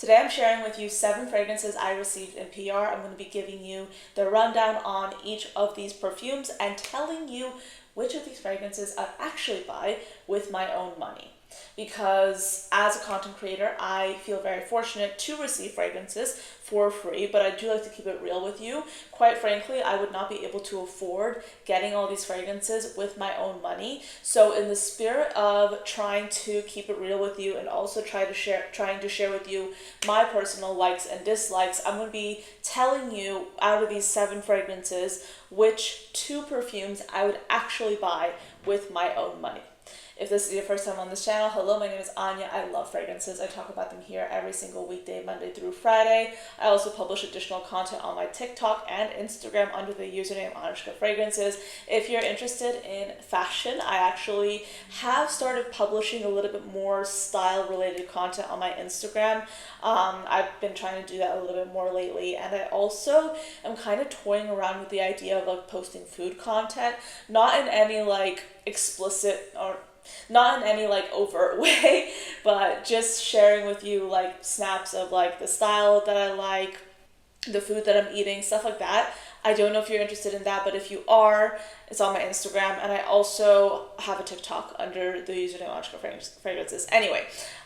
Today I'm sharing with you 7 fragrances I received in PR. I'm going to be giving you the rundown on each of these perfumes and telling you which of these fragrances I actually buy with my own money. Because as a content creator, I feel very fortunate to receive fragrances for free, but I do like to keep it real with you. Quite frankly, I would not be able to afford getting all these fragrances with my own money. So in the spirit of trying to keep it real with you and also trying to share with you my personal likes and dislikes, I'm going to be telling you out of these 7 fragrances which 2 perfumes I would actually buy with my own money. If this is your first time on this channel, hello, my name is Anya. I love fragrances. I talk about them here every single weekday, Monday through Friday. I also publish additional content on my TikTok and Instagram under the username ANECHKAFRAGRANCES. If you're interested in fashion, I actually have started publishing a little bit more style-related content on my Instagram. I've been trying to do that a little bit more lately, and I also am kind of toying around with the idea of like posting food content, not in any like explicit or not in any like overt way, but just sharing with you like snaps of like the style that I like, the food that I'm eating, stuff like that. I don't know if you're interested in that, but if you are, it's on my Instagram, and I also have a TikTok under the username ANECHKAFRAGRANCES. Anyway,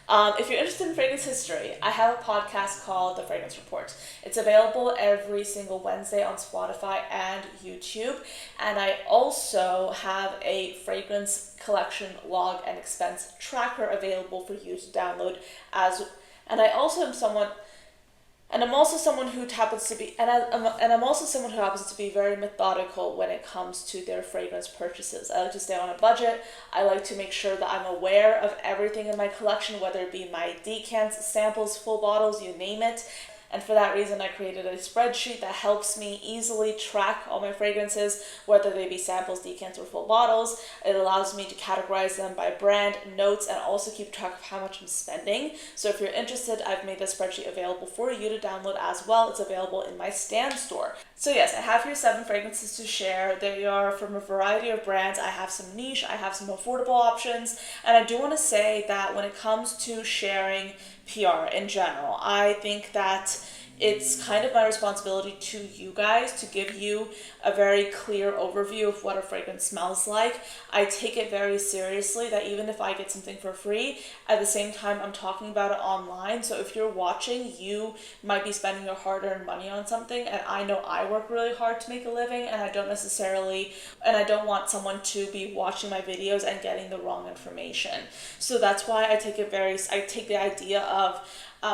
if you're interested in fragrance history, I have a podcast called The Fragrance Report. It's available every single Wednesday on Spotify and YouTube, and I also have a fragrance collection log and expense tracker available for you to download and I'm also someone who happens to be very methodical when it comes to their fragrance purchases. I like to stay on a budget. I like to make sure that I'm aware of everything in my collection, whether it be my decants, samples, full bottles, you name it. And for that reason, I created a spreadsheet that helps me easily track all my fragrances, whether they be samples, decants, or full bottles. It allows me to categorize them by brand, notes, and also keep track of how much I'm spending. So if you're interested, I've made this spreadsheet available for you to download as well. It's available in my Stan store. So yes, I have here 7 fragrances to share. They are from a variety of brands. I have some niche, I have some affordable options, and I do want to say that when it comes to sharing PR in general, I think that it's kind of my responsibility to you guys to give you a very clear overview of what a fragrance smells like. I take it very seriously that even if I get something for free, at the same time I'm talking about it online. So if you're watching, you might be spending your hard-earned money on something, and I know I work really hard to make a living, and I don't want someone to be watching my videos and getting the wrong information. So that's why I take the idea of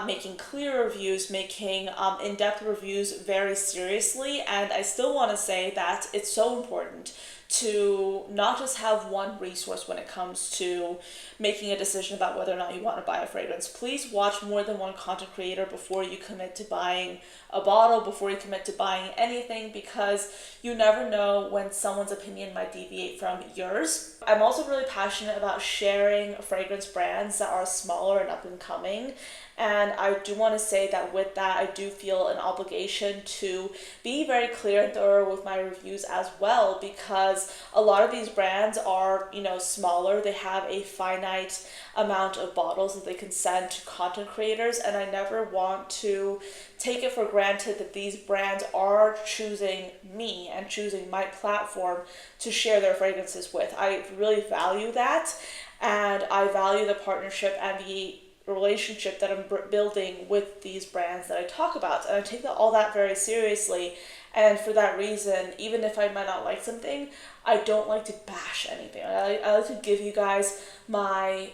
making clear reviews, making in-depth reviews very seriously, and I still want to say that it's so important to not just have one resource when it comes to making a decision about whether or not you want to buy a fragrance. Please watch more than one content creator before you commit to buying a bottle, before you commit to buying anything, because you never know when someone's opinion might deviate from yours. I'm also really passionate about sharing fragrance brands that are smaller and up and coming. And I do want to say that with that, I do feel an obligation to be very clear and thorough with my reviews as well, because a lot of these brands are, smaller. They have a finite amount of bottles that they can send to content creators, and I never want to take it for granted that these brands are choosing me and choosing my platform to share their fragrances with. I really value that, and I value the partnership and the relationship that I'm building with these brands that I talk about, and I take all that very seriously. And for that reason, even if I might not like something, I don't like to bash anything. I like to give you guys my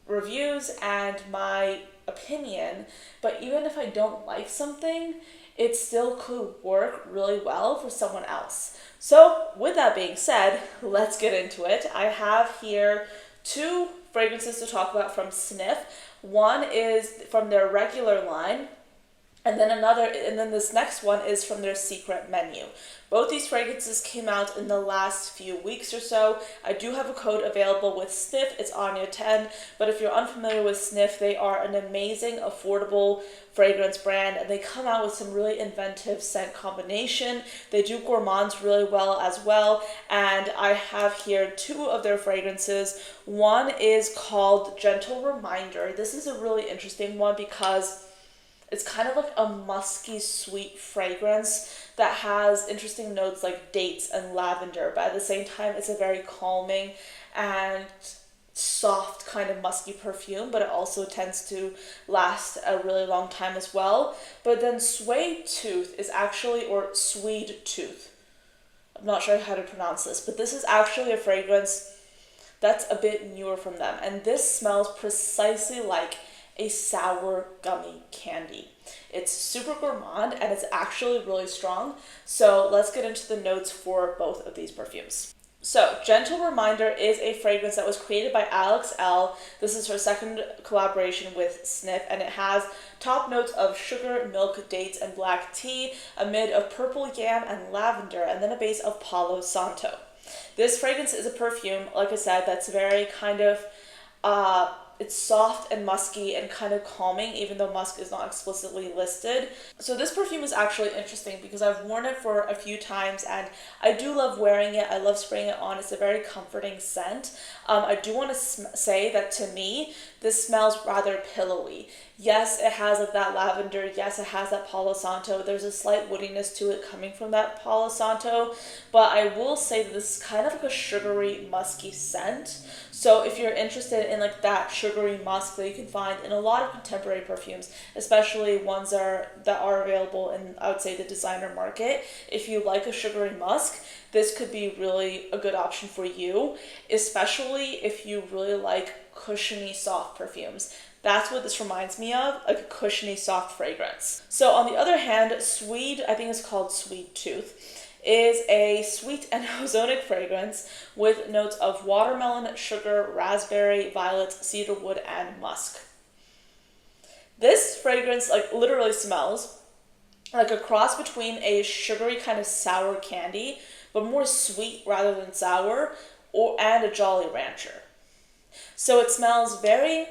reviews and my opinion, but even if I don't like something, it still could work really well for someone else. So with that being said, let's get into it. I have here 2 fragrances to talk about from Snif. One is from their regular line, and then this next one is from their secret menu. Both these fragrances came out in the last few weeks or so. I do have a code available with Sniff. It's Anya 10, but if you're unfamiliar with Sniff, they are an amazing, affordable fragrance brand, and they come out with some really inventive scent combination. They do gourmands really well as well, and I have here 2 of their fragrances. One is called Gentle Reminder. This is a really interesting one because It's kind of like a musky, sweet fragrance that has interesting notes like dates and lavender, but at the same time, it's a very calming and soft kind of musky perfume, but it also tends to last a really long time as well. But then Suede Tooth is actually, or Swede Tooth, I'm not sure how to pronounce this, but this is actually a fragrance that's a bit newer from them, and this smells precisely like a sour gummy candy. It's super gourmand and it's actually really strong. So let's get into the notes for both of these perfumes. So, Gentle Reminder is a fragrance that was created by Alex L. This is her second collaboration with Sniff, and it has top notes of sugar, milk, dates, and black tea, a mid of purple yam and lavender, and then a base of Palo Santo. This fragrance is a perfume, like I said, that's very kind of, it's soft and musky and kind of calming, even though musk is not explicitly listed. So this perfume is actually interesting because I've worn it for a few times and I do love wearing it. I love spraying it on. It's a very comforting scent. I do want to say that to me, this smells rather pillowy. Yes, it has like that lavender. Yes, it has that Palo Santo. There's a slight woodiness to it coming from that Palo Santo, but I will say that this is kind of like a sugary, musky scent. So if you're interested in like that sugary musk that you can find in a lot of contemporary perfumes, especially ones that are available in, I would say, the designer market, if you like a sugary musk, this could be really a good option for you, especially if you really like cushiony, soft perfumes. That's what this reminds me of, like a cushiony, soft fragrance. So on the other hand, Swede, I think it's called Sweet Tooth, is a sweet and ozonic fragrance with notes of watermelon, sugar, raspberry, violet, cedarwood, and musk. This fragrance like literally smells like a cross between a sugary kind of sour candy, but more sweet rather than sour, and a Jolly Rancher. So it smells very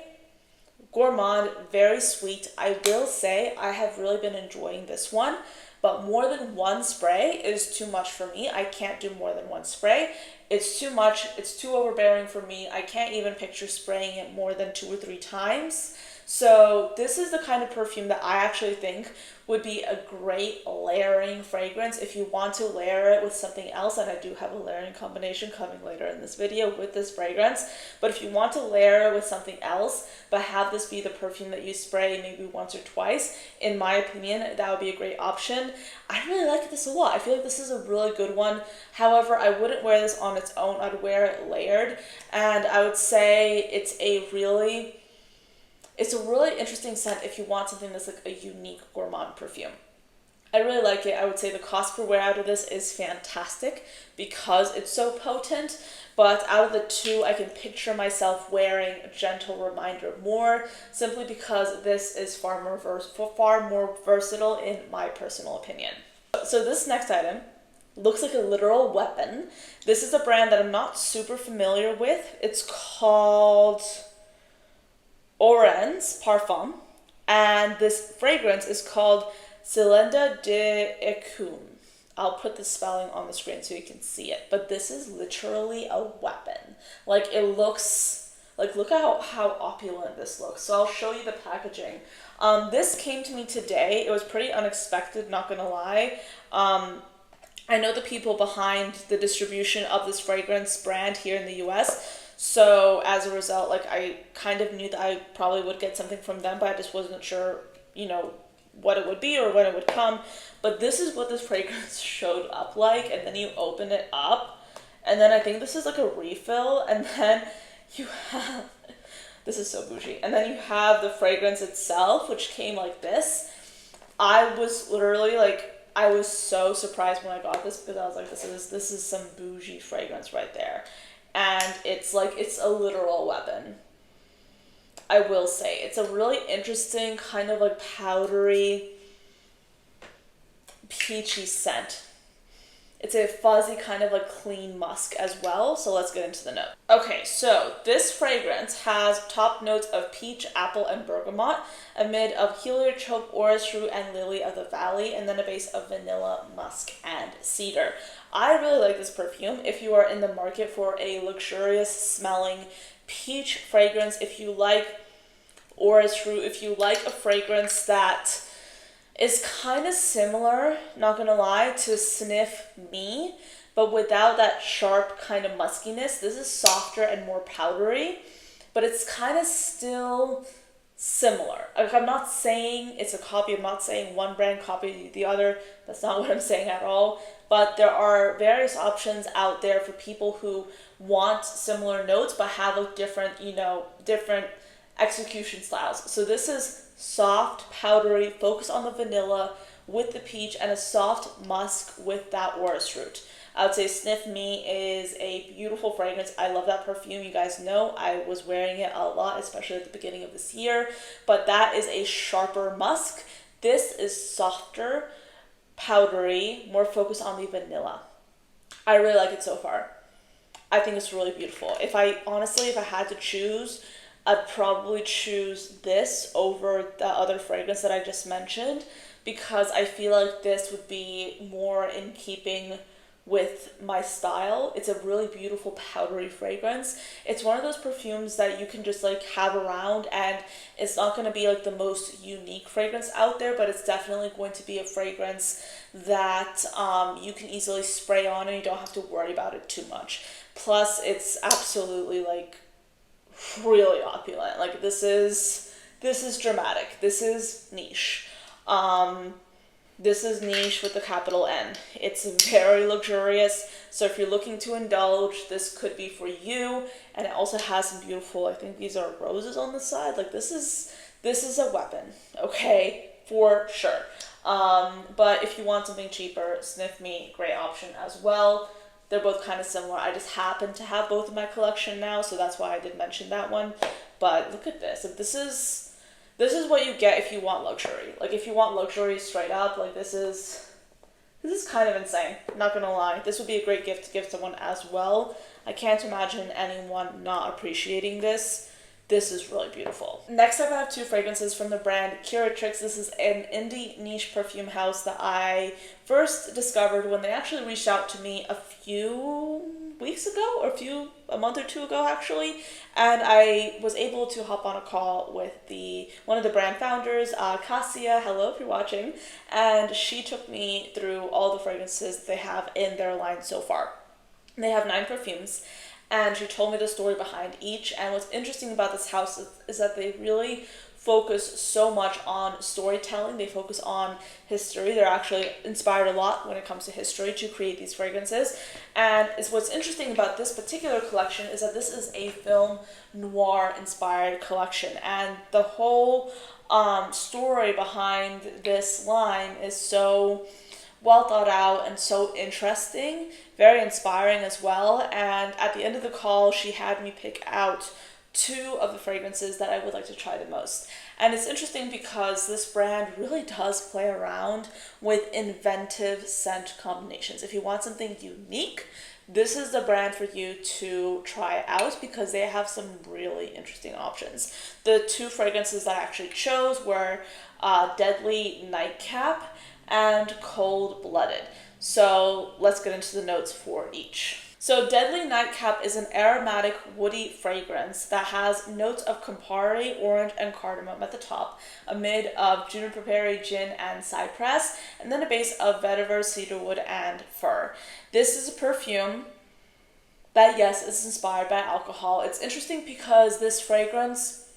gourmand, very sweet. I will say I have really been enjoying this one, but more than one spray is too much for me. I can't do more than one spray. It's too much. It's too overbearing for me. I can't even picture spraying it more than 2 or 3 times. So this is the kind of perfume that I actually think would be a great layering fragrance if you want to layer it with something else, and I do have a layering combination coming later in this video with this fragrance. But if you want to layer it with something else, but have this be the perfume that you spray maybe once or twice, in my opinion, that would be a great option. I really like this a lot. I feel like this is a really good one. However, I wouldn't wear this on its own. I'd wear it layered, and I would say it's a really interesting scent if you want something that's like a unique gourmand perfume. I really like it. I would say the cost per wear out of this is fantastic because it's so potent, but out of the two, I can picture myself wearing Gentle Reminder more, simply because this is far more versatile in my personal opinion. So this next item looks like a literal weapon. This is a brand that I'm not super familiar with. It's called Orange Parfum, and this fragrance is called Cylindre d'Écume. I'll put the spelling on the screen so you can see it, but this is literally a weapon. Like, it looks, like, look at how opulent this looks. So I'll show you the packaging. This came to me today. It was pretty unexpected, not gonna lie. I know the people behind the distribution of this fragrance brand here in the US, so as a result, like, I kind of knew that I probably would get something from them, but I just wasn't sure, you know, what it would be or when it would come. But this is what this fragrance showed up like, and then you open it up, and then I think this is like a refill, and then you have, this is so bougie, and then you have the fragrance itself, which came like this. I was literally like, I was so surprised when I got this, because I was like, this is some bougie fragrance right there. And it's like, it's a literal weapon. I will say, it's a really interesting kind of like powdery, peachy scent. It's a fuzzy kind of like clean musk as well. So let's get into the note. Okay, so this fragrance has top notes of peach, apple, and bergamot, a mid of heliotrope, orris root, and lily of the valley, and then a base of vanilla, musk, and cedar. I really like this perfume. If you are in the market for a luxurious smelling peach fragrance, if you like orris root, if you like a fragrance that is kind of similar, not gonna lie, to Sniff Me, but without that sharp kind of muskiness. This is softer and more powdery, but it's kind of still similar. Like, I'm not saying it's a copy, I'm not saying one brand copied the other. That's not what I'm saying at all. But there are various options out there for people who want similar notes but have a different, different execution styles. So this is soft, powdery, focus on the vanilla with the peach, and a soft musk with that orris root. I would say Sniff Me is a beautiful fragrance. I love that perfume. You guys know I was wearing it a lot, especially at the beginning of this year. But that is a sharper musk. This is softer, powdery, more focused on the vanilla. I really like it so far. I think it's really beautiful. If I had to choose, I'd probably choose this over the other fragrance that I just mentioned, because I feel like this would be more in keeping with my style. It's a really beautiful powdery fragrance. It's one of those perfumes that you can just like have around, and it's not going to be like the most unique fragrance out there, but it's definitely going to be a fragrance that you can easily spray on and you don't have to worry about it too much. Plus, it's absolutely like really opulent. Like, this is dramatic. This is niche. This is niche with the capital N. It's very luxurious. So if you're looking to indulge, this could be for you. And it also has some beautiful, I think these are roses on the side. Like, this is a weapon, okay, for sure. But if you want something cheaper, Sniff Me, great option as well. They're both kind of similar. I just happen to have both in my collection now, so that's why I did mention that one. But look at this. Like, this is what you get if you want luxury. Like, if you want luxury straight up, like, this is kind of insane. Not gonna lie. This would be a great gift to give someone as well. I can't imagine anyone not appreciating this. This is really beautiful. Next up, I have two fragrances from the brand Curatrix. This is an indie niche perfume house that I first discovered when they actually reached out to me a few weeks ago, or a month or two ago actually, and I was able to hop on a call with one of the brand founders, Cassia. Hello if you're watching, and she took me through all the fragrances they have in their line so far. They have 9 perfumes, and she told me the story behind each. And what's interesting about this house is that they really focus so much on storytelling. They focus on history. They're actually inspired a lot when it comes to history to create these fragrances. And what's interesting about this particular collection is that this is a film noir inspired collection. And the whole story behind this line is so well thought out and so interesting, very inspiring as well. And at the end of the call, she had me pick out 2 of the fragrances that I would like to try the most. And it's interesting because this brand really does play around with inventive scent combinations. If you want something unique, this is the brand for you to try out, because they have some really interesting options. The 2 fragrances that I actually chose were Deadly Nightcap and Cold Blooded. So let's get into the notes for each. So Deadly Nightcap is an aromatic woody fragrance that has notes of Campari, orange, and cardamom at the top, a mid of juniper berry, gin, and cypress, and then a base of vetiver, cedarwood, and fir. This is a perfume that, yes, is inspired by alcohol. It's interesting because this fragrance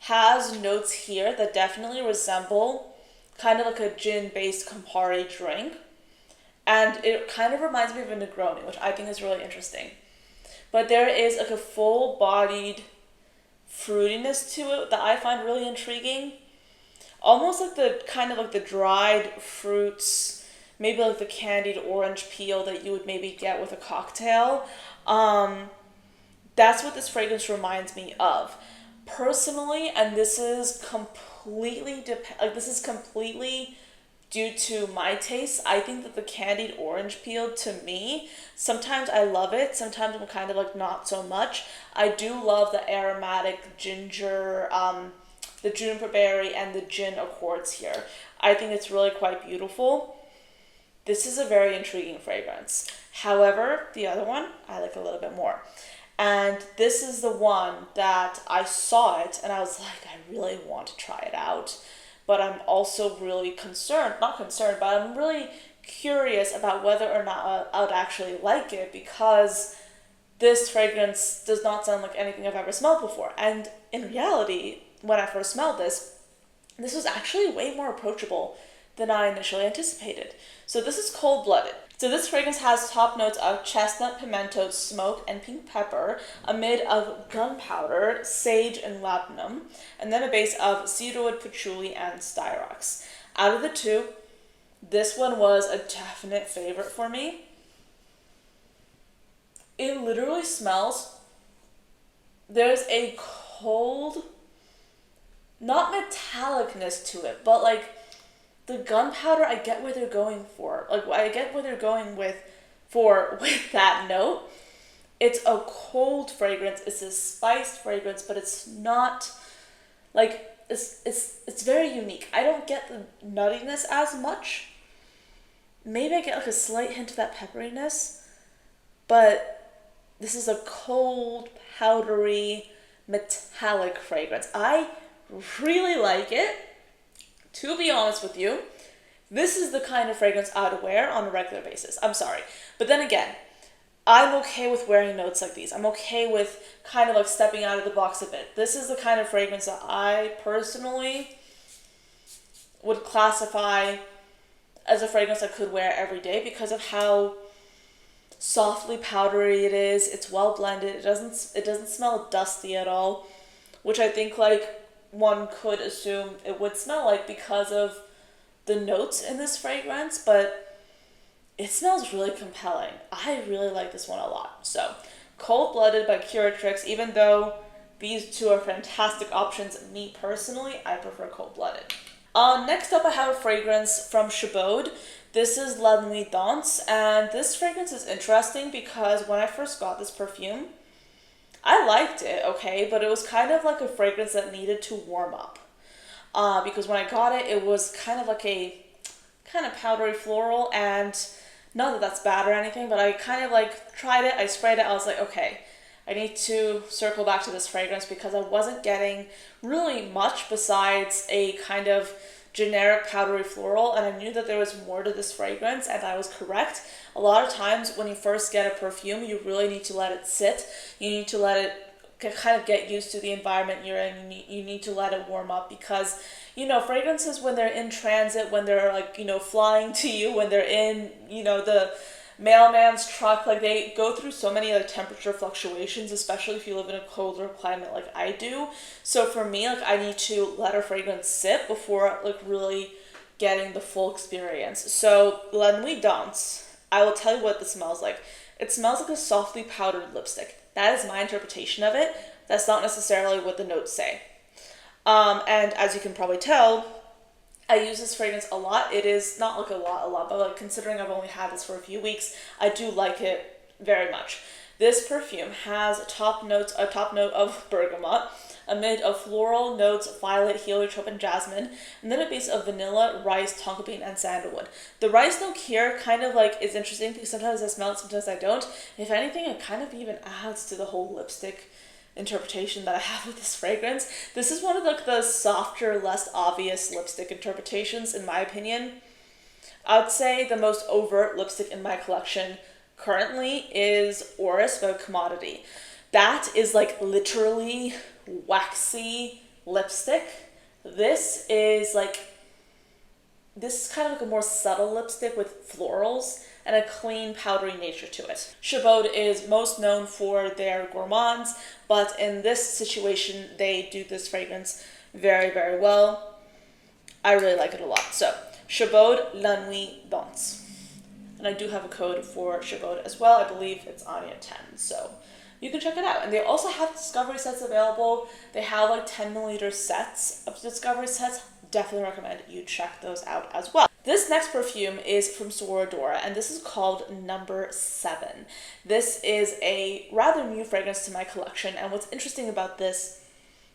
has notes here that definitely resemble kind of like a gin-based Campari drink. And it kind of reminds me of a Negroni, which I think is really interesting. But there is like a full-bodied fruitiness to it that I find really intriguing. Almost like the dried fruits, maybe like the candied orange peel that you would maybe get with a cocktail. That's what this fragrance reminds me of. Personally, and this is completely due to my taste, I think that the candied orange peel, to me, sometimes I love it, sometimes I'm kind of like not so much. I do love the aromatic ginger, the juniper berry, and the gin accords here. I think it's really quite beautiful. This is a very intriguing fragrance. However, the other one I like a little bit more. And this is the one that I saw it and I was like, I really want to try it out. but I'm also really not concerned, but I'm really curious about whether or not I would actually like it, because this fragrance does not sound like anything I've ever smelled before. And in reality, when I first smelled this was actually way more approachable than I initially anticipated. So this is Cold Blooded. So this fragrance has top notes of chestnut, pimento, smoke, and pink pepper, a mid of gunpowder, sage, and labdanum, and then a base of cedarwood, patchouli, and styrox. Out of the two, this one was a definite favorite for me. It literally smells, there's a cold, not metallicness to it, but like the gunpowder, I get where they're going for. Like, I get where they're going with that note. It's a cold fragrance, it's a spiced fragrance, but it's not, like, it's very unique. I don't get the nuttiness as much. Maybe I get like a slight hint of that pepperiness, but this is a cold, powdery, metallic fragrance. I really like it. To be honest with you, this is the kind of fragrance I'd wear on a regular basis. I'm sorry. But then again, I'm okay with wearing notes like these. I'm okay with kind of like stepping out of the box a bit. This is the kind of fragrance that I personally would classify as a fragrance I could wear every day because of how softly powdery it is. It's well blended. It doesn't smell dusty at all, which I think like one could assume it would smell like because of the notes in this fragrance, but it smells really compelling. I really like this one a lot. So, Cold Blooded by Curatrix, even though these two are fantastic options, me personally, I prefer Cold Blooded. Next up I have a fragrance from Chabaud. This is La Nuit Danse, and this fragrance is interesting because when I first got this perfume, I liked it, okay, but it was kind of like a fragrance that needed to warm up. Because when I got it, it was kind of like a kind of powdery floral, and not that that's bad or anything, but I kind of like tried it, I sprayed it, I was like, okay, I need to circle back to this fragrance because I wasn't getting really much besides a kind of generic powdery floral, and I knew that there was more to this fragrance, and I was correct. A lot of times when you first get a perfume, you really need to let it sit. You need to let it kind of get used to the environment you're in. You need to let it warm up because, you know, fragrances when they're in transit, when they're like, you know, flying to you, when they're in, you know, the mailman's truck, like they go through so many like temperature fluctuations, especially if you live in a colder climate like I do. So for me, like I need to let a fragrance sit before like really getting the full experience. So La Nuit Danse, I will tell you what this smells like. It smells like a softly powdered lipstick. That is my interpretation of it. That's not necessarily what the notes say. And as you can probably tell, I use this fragrance a lot. It is not like a lot, but like considering I've only had this for a few weeks, I do like it very much. This perfume has a top note of bergamot, a mid of floral notes, violet, heliotrope, and jasmine, and then a base of vanilla, rice, tonka bean, and sandalwood. The rice note here kind of like is interesting because sometimes I smell it, sometimes I don't. If anything, it kind of even adds to the whole lipstick interpretation that I have with this fragrance. This is one of like the softer, less obvious lipstick interpretations in my opinion. I would say the most overt lipstick in my collection currently is Oris by Commodity. That is like literally waxy lipstick. This is kind of like a more subtle lipstick with florals and a clean, powdery nature to it. Chabaud is most known for their gourmands, but in this situation, they do this fragrance very, very well. I really like it a lot. So, Chabaud La Nuit Danse. And I do have a code for Chabaud as well. I believe it's Anya 10. So, you can check it out. And they also have discovery sets available. They have like 10ml sets of discovery sets. Definitely recommend you check those out as well. This next perfume is from Sora Dora, and this is called Number 7. This is a rather new fragrance to my collection, and what's interesting about this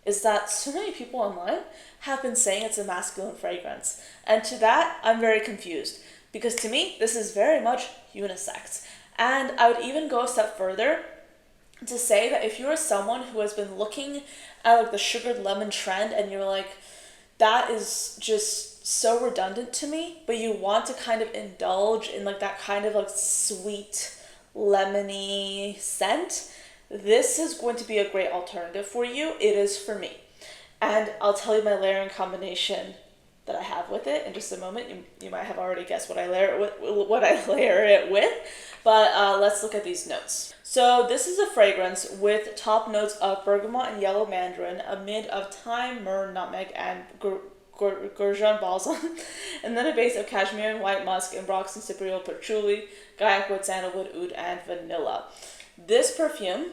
is that so many people online have been saying it's a masculine fragrance. And to that, I'm very confused, because to me, this is very much unisex. And I would even go a step further to say that if you are someone who has been looking at like the sugared lemon trend and you're like, that is just so redundant to me, but you want to kind of indulge in like that kind of like sweet, lemony scent, this is going to be a great alternative for you. It is for me. And I'll tell you my layering combination that I have with it in just a moment. You might have already guessed what I layer it with, but let's look at these notes. So this is a fragrance with top notes of bergamot and yellow mandarin, a mid of thyme, myrrh, nutmeg, and Gurjan balsam, and then a base of cashmere and white musk, ambrox and cypriol, patchouli, gaiac wood, sandalwood, oud, and vanilla. This perfume,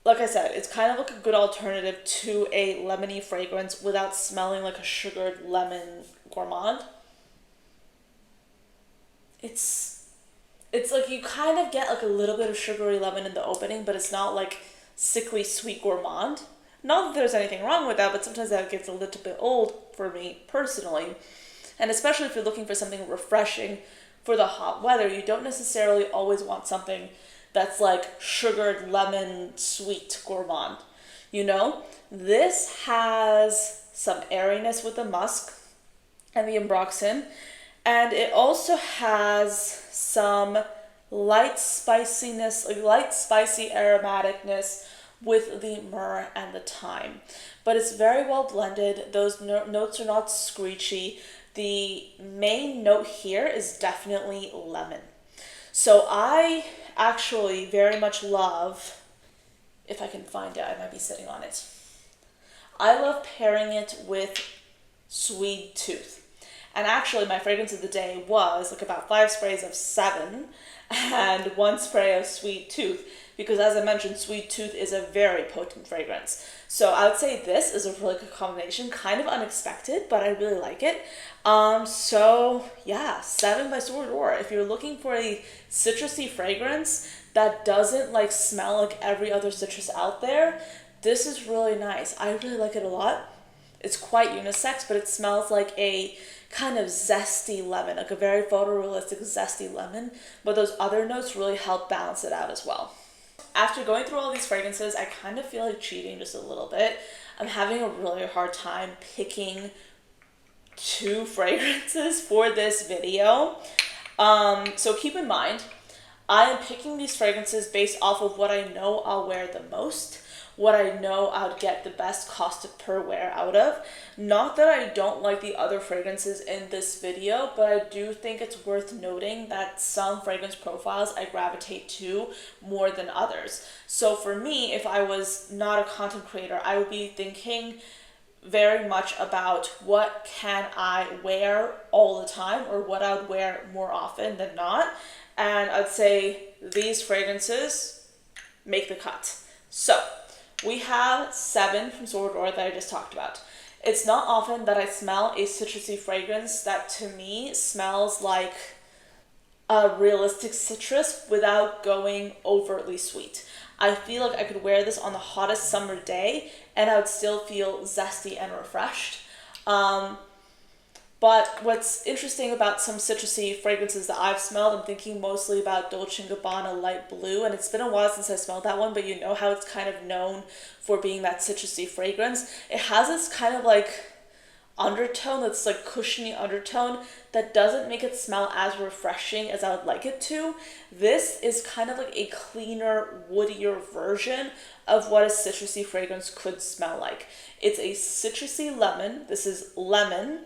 like I said, it's kind of like a good alternative to a lemony fragrance without smelling like a sugared lemon gourmand. It's like you kind of get like a little bit of sugary lemon in the opening, but it's not like sickly sweet gourmand. Not that there's anything wrong with that, but sometimes that gets a little bit old for me personally. And especially if you're looking for something refreshing for the hot weather, you don't necessarily always want something that's like sugared lemon sweet gourmand. You know, this has some airiness with the musk and the ambroxan, and it also has some light spiciness, like light spicy aromaticness with the myrrh and the thyme. But it's very well blended. Those notes are not screechy. The main note here is definitely lemon. So I actually very much love, if I can find it, I might be sitting on it. I love pairing it with Sweet Tooth. And actually my fragrance of the day was like about 5 sprays of 7 and 1 spray of Sweet Tooth, because as I mentioned, Sweet Tooth is a very potent fragrance. So I would say this is a really good combination, kind of unexpected, but I really like it. So yeah, 7 by Sora Dora. If you're looking for a citrusy fragrance that doesn't like smell like every other citrus out there, this is really nice. I really like it a lot. It's quite unisex, but it smells like a kind of zesty lemon, like a very photorealistic zesty lemon, but those other notes really help balance it out as well. After going through all these fragrances, I kind of feel like cheating just a little bit. I'm having a really hard time picking 2 fragrances for this video. So keep in mind, I am picking these fragrances based off of what I know I'll wear the most, what I know I'll get the best cost per wear out of. Not that I don't like the other fragrances in this video, but I do think it's worth noting that some fragrance profiles I gravitate to more than others. So for me, if I was not a content creator, I would be thinking very much about what can I wear all the time, or what I would wear more often than not. And I'd say these fragrances make the cut. So we have 7 from Sora Dora that I just talked about. It's not often that I smell a citrusy fragrance that to me smells like a realistic citrus without going overtly sweet. I feel like I could wear this on the hottest summer day and I would still feel zesty and refreshed. But what's interesting about some citrusy fragrances that I've smelled, I'm thinking mostly about Dolce & Gabbana Light Blue, and it's been a while since I smelled that one, but you know how it's kind of known for being that citrusy fragrance. It has this kind of like undertone that's like cushiony undertone that doesn't make it smell as refreshing as I would like it to. This is kind of like a cleaner, woodier version of what a citrusy fragrance could smell like. It's a citrusy lemon. This is lemon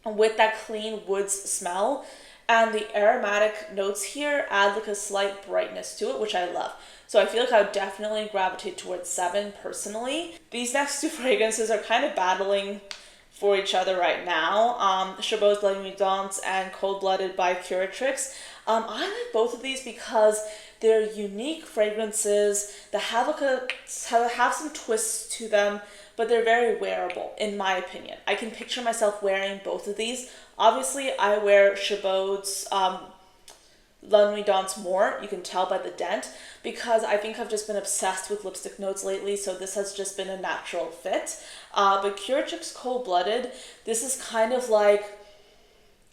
with that clean woods smell, and the aromatic notes here add like a slight brightness to it, which I love. So I feel like I would definitely gravitate towards 7 personally. These next 2 fragrances are kind of battling for each other right now. Chabaud's La Nuit Nomade and Cold Blooded by Curatrix. I like both of these because they're unique fragrances that have some twists to them, but they're very wearable, in my opinion. I can picture myself wearing both of these. Obviously, I wear Chabaud's La Nuit Nomade more, you can tell by the dent, because I think I've just been obsessed with lipstick notes lately, so this has just been a natural fit. But Curatrix Cold Blooded, this is kind of like,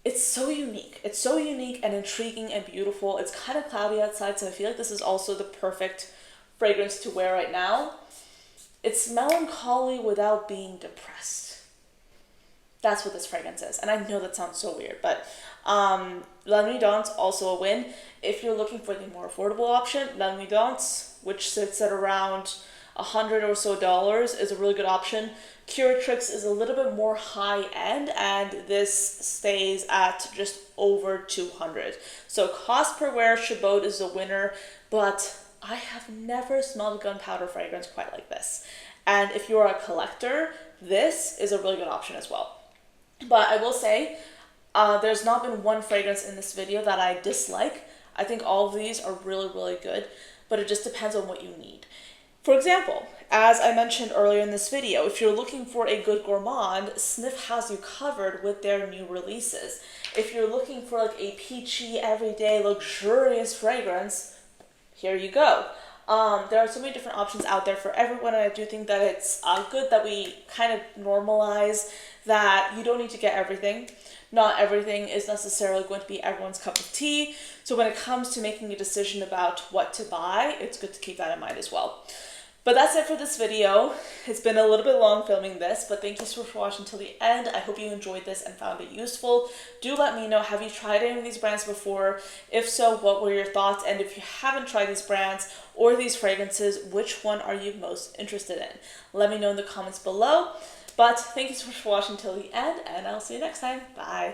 it's so unique. It's so unique and intriguing and beautiful. It's kind of cloudy outside, so I feel like this is also the perfect fragrance to wear right now. It's melancholy without being depressed. That's what this fragrance is. And I know that sounds so weird, but La Nuit Danse also a win. If you're looking for the more affordable option, La Nuit Danse, which sits at around $100 or so, is a really good option. Curatrix is a little bit more high end, and this stays at just over 200. So cost per wear, Chabaud is a winner, but I have never smelled a gunpowder fragrance quite like this. And if you're a collector, this is a really good option as well. But I will say, there's not been one fragrance in this video that I dislike. I think all of these are really, really good, but it just depends on what you need. For example, as I mentioned earlier in this video, if you're looking for a good gourmand, Sniff has you covered with their new releases. If you're looking for like a peachy, everyday, luxurious fragrance, here you go. There are so many different options out there for everyone, and I do think that it's good that we kind of normalize that you don't need to get everything. Not everything is necessarily going to be everyone's cup of tea. So when it comes to making a decision about what to buy, it's good to keep that in mind as well. But that's it for this video. It's been a little bit long filming this, but thank you so much for watching until the end. I hope you enjoyed this and found it useful. Do let me know, have you tried any of these brands before? If so, what were your thoughts? And if you haven't tried these brands or these fragrances, which one are you most interested in? Let me know in the comments below. But thank you so much for watching until the end, and I'll see you next time. Bye.